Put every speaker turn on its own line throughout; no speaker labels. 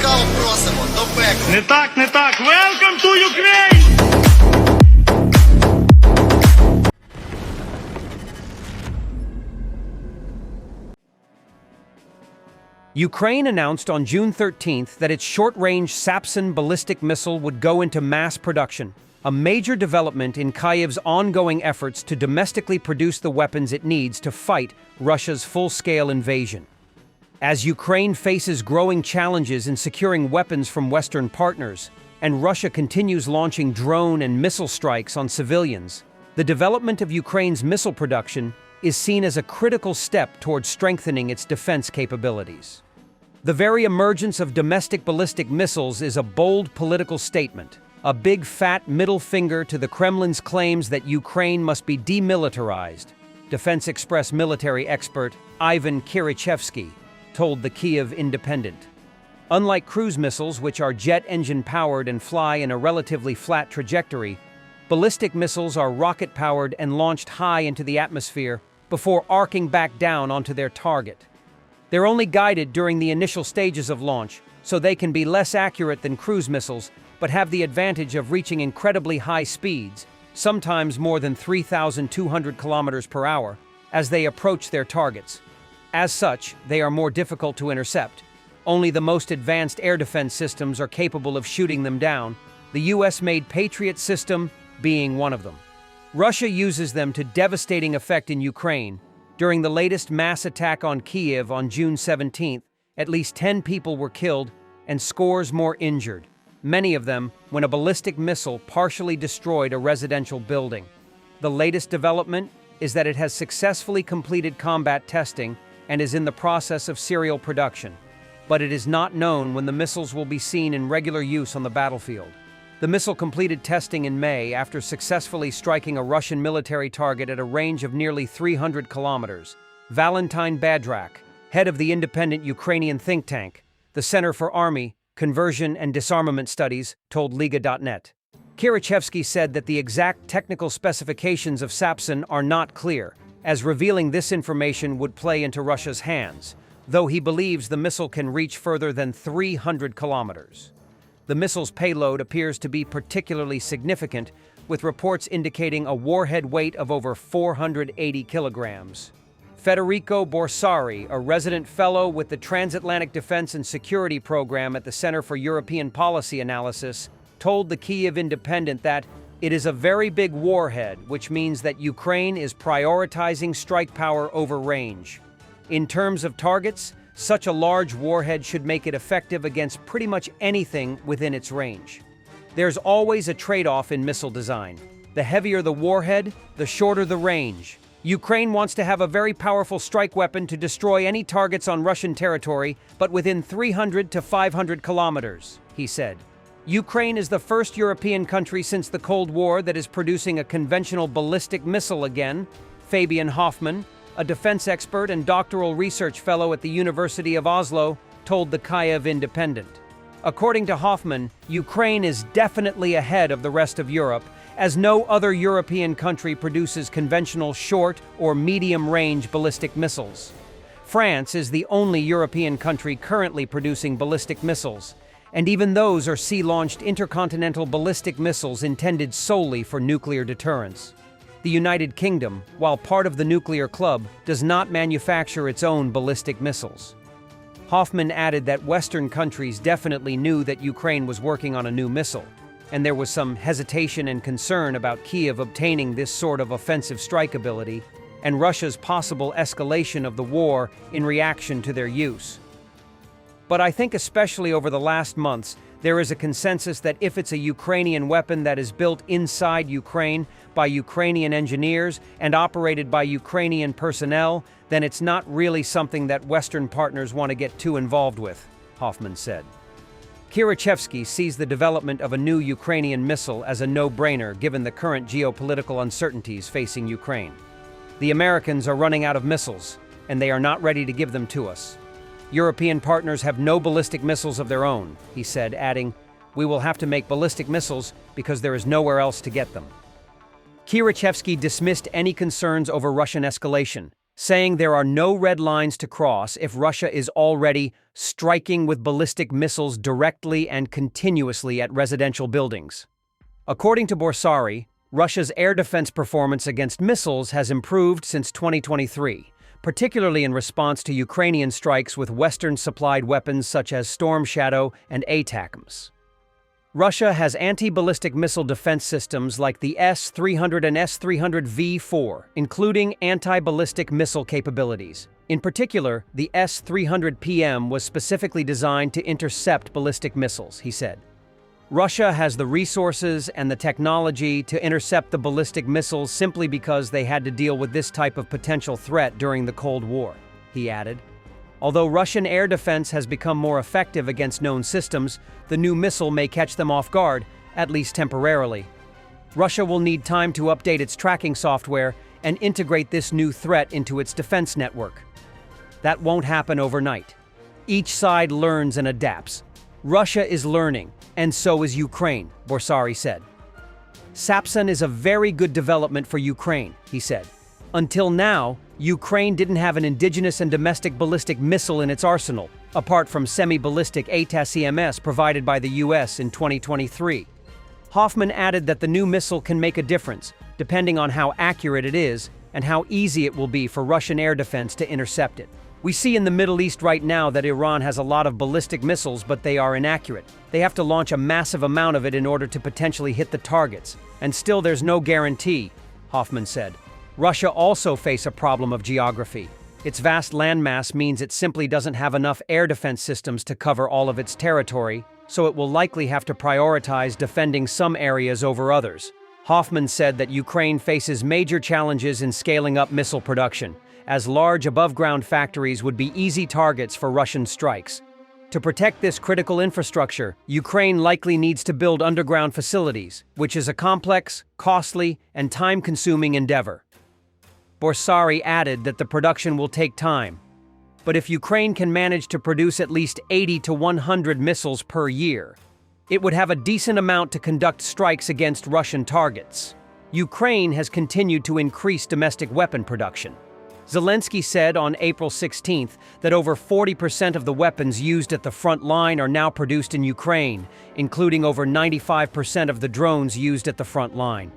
Ласкаво просимо до пекла.
Не так, не так. Welcome to Ukraine!
Ukraine announced on June 13th that its short-range Sapsan ballistic missile would go into mass production, a major development in Kyiv's ongoing efforts to domestically produce the weapons it needs to fight Russia's full-scale invasion. As Ukraine faces growing challenges in securing weapons from Western partners, and Russia continues launching drone and missile strikes on civilians, the development of Ukraine's missile production is seen as a critical step towards strengthening its defense capabilities. The very emergence of domestic ballistic missiles is a bold political statement, a big fat middle finger to the Kremlin's claims that Ukraine must be demilitarized, Defense Express military expert Ivan Kirichevsky told the Kyiv Independent. Unlike cruise missiles, which are jet engine powered and fly in a relatively flat trajectory, ballistic missiles are rocket powered and launched high into the atmosphere before arcing back down onto their target. They're only guided during the initial stages of launch, so they can be less accurate than cruise missiles, but have the advantage of reaching incredibly high speeds, sometimes more than 3,200 kilometers per hour, as they approach their targets. As such, they are more difficult to intercept. Only the most advanced air defense systems are capable of shooting them down, the US-made Patriot system being one of them. Russia uses them to devastating effect in Ukraine. During the latest mass attack on Kyiv on June 17th, at least 10 people were killed and scores more injured, many of them when a ballistic missile partially destroyed a residential building. The latest development is that it has successfully completed combat testing and is in the process of serial production, but it is not known when the missiles will be seen in regular use on the battlefield. The missile completed testing in May after successfully striking a Russian military target at a range of nearly 300 kilometers. Valentin Badrak, head of the independent Ukrainian think tank, the Center for Army, Conversion and Disarmament Studies, told Liga.net. Kirichevsky said that the exact technical specifications of Sapsan are not clear, as revealing this information would play into Russia's hands, though he believes the missile can reach further than 300 kilometers. The missile's payload appears to be particularly significant, with reports indicating a warhead weight of over 480 kilograms. Federico Borsari, a resident fellow with the Transatlantic Defense and Security Program at the Center for European Policy Analysis, told the Kyiv Independent that it is a very big warhead, which means that Ukraine is prioritizing strike power over range. In terms of targets, such a large warhead should make it effective against pretty much anything within its range. There's always a trade-off in missile design. The heavier the warhead, the shorter the range. Ukraine wants to have a very powerful strike weapon to destroy any targets on Russian territory, but within 300 to 500 kilometers, he said. Ukraine is the first European country since the Cold War that is producing a conventional ballistic missile again, Fabian Hoffman, a defense expert and doctoral research fellow at the University of Oslo, told the Kyiv Independent. According to Hoffman, Ukraine is definitely ahead of the rest of Europe, as no other European country produces conventional short or medium-range ballistic missiles. France is the only European country currently producing ballistic missiles, and even those are sea-launched intercontinental ballistic missiles intended solely for nuclear deterrence. The United Kingdom, while part of the nuclear club, does not manufacture its own ballistic missiles. Hoffman added that Western countries definitely knew that Ukraine was working on a new missile, and there was some hesitation and concern about Kyiv obtaining this sort of offensive strike ability and Russia's possible escalation of the war in reaction to their use. But I think especially over the last months, there is a consensus that if it's a Ukrainian weapon that is built inside Ukraine by Ukrainian engineers and operated by Ukrainian personnel, then it's not really something that Western partners want to get too involved with, Hoffman said. Kirichevsky sees the development of a new Ukrainian missile as a no-brainer given the current geopolitical uncertainties facing Ukraine. The Americans are running out of missiles, and they are not ready to give them to us. European partners have no ballistic missiles of their own, he said, adding, "We will have to make ballistic missiles because there is nowhere else to get them." Kirichevsky dismissed any concerns over Russian escalation, saying there are no red lines to cross if Russia is already striking with ballistic missiles directly and continuously at residential buildings. According to Borsari, Russia's air defense performance against missiles has improved since 2023, particularly in response to Ukrainian strikes with Western-supplied weapons such as Storm Shadow and ATACMS. Russia has anti-ballistic missile defense systems like the S-300 and S-300V4, including anti-ballistic missile capabilities. In particular, the S-300PM was specifically designed to intercept ballistic missiles, he said. Russia has the resources and the technology to intercept the ballistic missiles simply because they had to deal with this type of potential threat during the Cold War, he added. Although Russian air defense has become more effective against known systems, the new missile may catch them off guard, at least temporarily. Russia will need time to update its tracking software and integrate this new threat into its defense network. That won't happen overnight. Each side learns and adapts. Russia is learning, and so is Ukraine, Borsari said. Sapsan is a very good development for Ukraine, he said. Until now, Ukraine didn't have an indigenous and domestic ballistic missile in its arsenal, apart from semi-ballistic ATACMS provided by the US in 2023. Hoffman added that the new missile can make a difference, depending on how accurate it is and how easy it will be for Russian air defense to intercept it. We see in the Middle East right now that Iran has a lot of ballistic missiles, but they are inaccurate. They have to launch a massive amount of it in order to potentially hit the targets. And still there's no guarantee, Hoffman said. Russia also faces a problem of geography. Its vast landmass means it simply doesn't have enough air defense systems to cover all of its territory, so it will likely have to prioritize defending some areas over others. Hoffman said that Ukraine faces major challenges in scaling up missile production, as large above-ground factories would be easy targets for Russian strikes. To protect this critical infrastructure, Ukraine likely needs to build underground facilities, which is a complex, costly, and time-consuming endeavor. Borsari added that the production will take time. But if Ukraine can manage to produce at least 80 to 100 missiles per year, it would have a decent amount to conduct strikes against Russian targets. Ukraine has continued to increase domestic weapon production. Zelensky said on April 16th that over 40% of the weapons used at the front line are now produced in Ukraine, including over 95% of the drones used at the front line.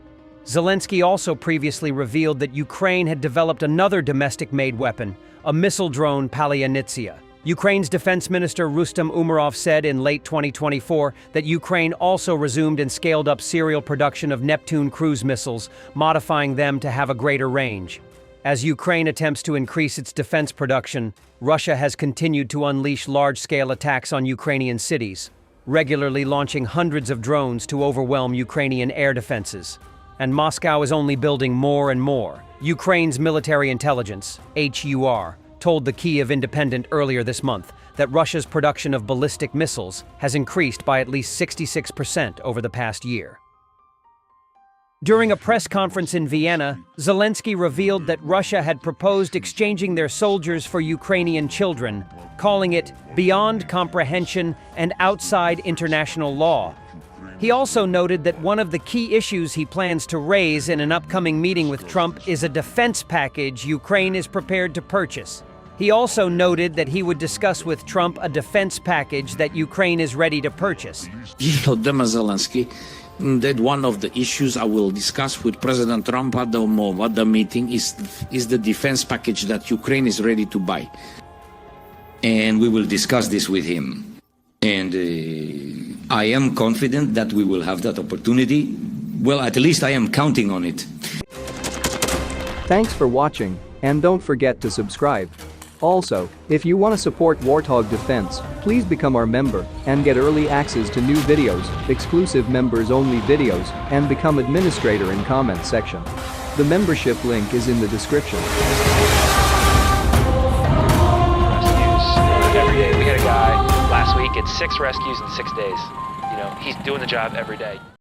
Zelensky also previously revealed that Ukraine had developed another domestic-made weapon, a missile drone Palyanitsia. Ukraine's defense minister Rustem Umerov said in late 2024 that Ukraine also resumed and scaled up serial production of Neptune cruise missiles, modifying them to have a greater range. As Ukraine attempts to increase its defense production, Russia has continued to unleash large-scale attacks on Ukrainian cities, regularly launching hundreds of drones to overwhelm Ukrainian air defenses. And Moscow is only building more and more. Ukraine's military intelligence, HUR, told the Kyiv Independent earlier this month that Russia's production of ballistic missiles has increased by at least 66% over the past year. During a press conference in Vienna, Zelensky revealed that Russia had proposed exchanging their soldiers for Ukrainian children, calling it beyond comprehension and outside international law. He also noted that one of the key issues he plans to raise in an upcoming meeting with Trump is a defense package Ukraine is prepared to purchase. He also noted that he would discuss with Trump a defense package that Ukraine is ready to purchase.
Zelensky, that one of the issues I will discuss with President Trump at the meeting is the defense package that Ukraine is ready to buy. And we will discuss this with him. And I am confident that we will have that opportunity. Well, at least I am counting on it.
Thanks for watching, and don't forget to subscribe. Also, if you want to support Warthog Defense, please become our member and get early access to new videos, exclusive members-only videos, and become administrator in comments section. The membership link is in the description.
Every day. We had a guy last week at 6 rescues in 6 days. You know, he's doing the job every day.